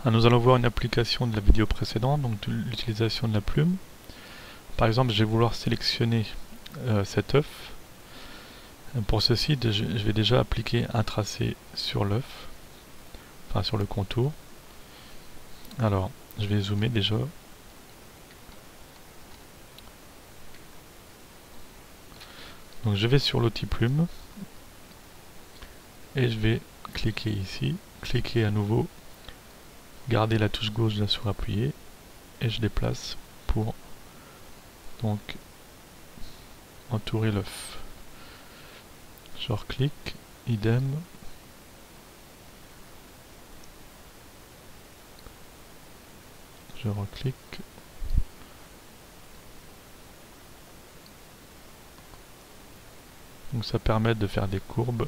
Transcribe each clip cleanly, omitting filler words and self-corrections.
Alors, nous allons voir une application de la vidéo précédente, donc l'utilisation de la plume. Par exemple, je vais vouloir sélectionner cet œuf. Pour ceci, je vais déjà appliquer un tracé sur l'œuf, enfin sur le contour. Alors, je vais zoomer déjà. Donc je vais sur l'outil plume et je vais cliquer ici, cliquer à nouveau, garder la touche gauche de la souris appuyée et je déplace pour donc entourer l'œuf. Je reclique, idem. Je reclique. Donc ça permet de faire des courbes.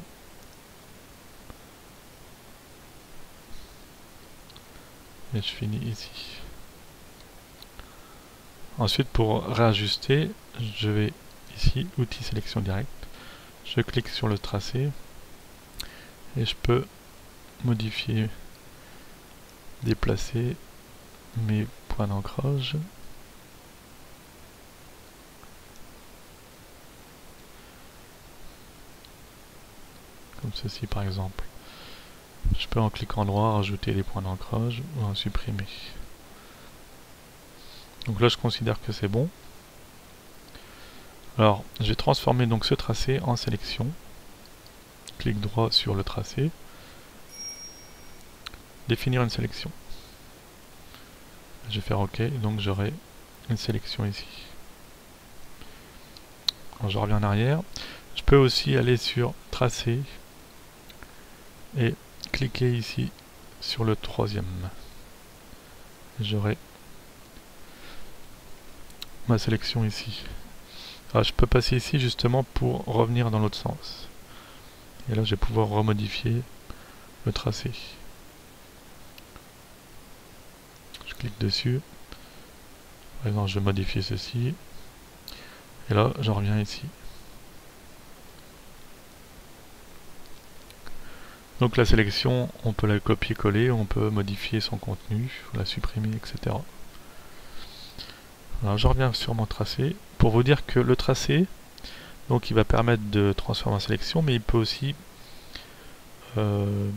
Et je finis ici. Ensuite, pour réajuster, je vais ici, outil sélection directe. Je clique sur le tracé et je peux modifier, déplacer mes points d'ancrage. Comme ceci par exemple. Je peux en cliquant droit rajouter les points d'ancrage ou en supprimer. Donc là je considère que c'est bon. Alors je vais transformer donc ce tracé en sélection. Clic droit sur le tracé. Définir une sélection. Je vais faire OK, donc j'aurai une sélection ici. Alors je reviens en arrière. Je peux aussi aller sur tracé et cliquer ici sur le troisième. J'aurai ma sélection ici. Alors je peux passer ici justement pour revenir dans l'autre sens. Et là je vais pouvoir remodifier le tracé. Je clique dessus. Par exemple je vais modifier ceci. Et là j'en reviens ici. Donc la sélection, on peut la copier-coller, on peut modifier son contenu, la supprimer, etc. Alors je reviens sur mon tracé pour vous dire que le tracé, donc il va permettre de transformer en sélection, mais il peut aussi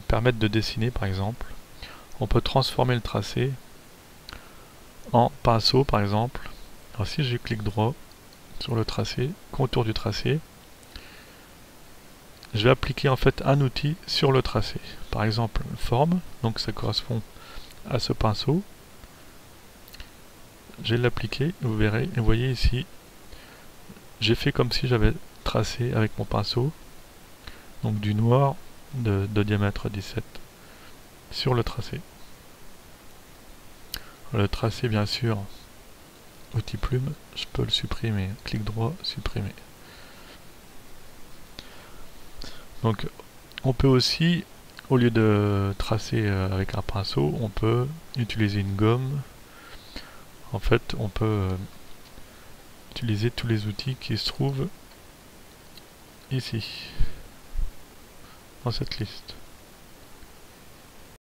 permettre de dessiner par exemple. On peut transformer le tracé en pinceau par exemple. Alors si je clique droit sur le tracé, contour du tracé, je vais appliquer en fait un outil sur le tracé. Par exemple, forme, donc ça correspond à ce pinceau. Je vais l'appliquer, vous verrez, et vous voyez ici, j'ai fait comme si j'avais tracé avec mon pinceau, donc du noir de diamètre 17 sur le tracé. Le tracé, bien sûr, outil plume, je peux le supprimer, clic droit, supprimer. Donc on peut aussi, au lieu de tracer avec un pinceau, on peut utiliser une gomme. En fait, on peut utiliser tous les outils qui se trouvent ici, dans cette liste.